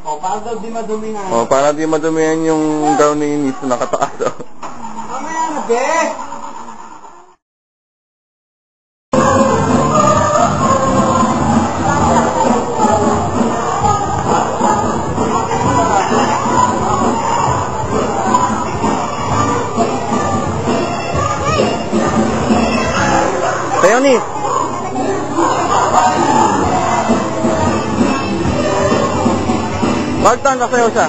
O, para daw di madumi na. O, para di madumihan yung gown ni Nis na nakataas. O. Mamaya na, be! Tayo, Nis! Bagtan, kasayaw siya.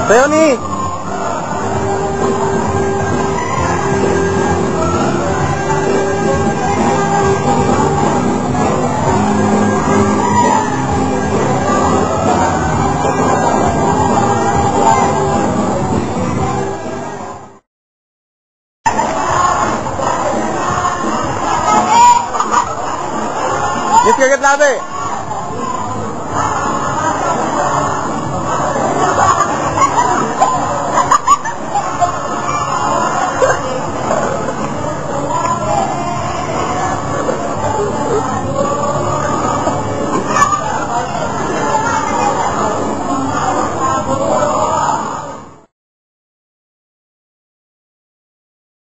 Tayo, Nis! Nis, kagat natin!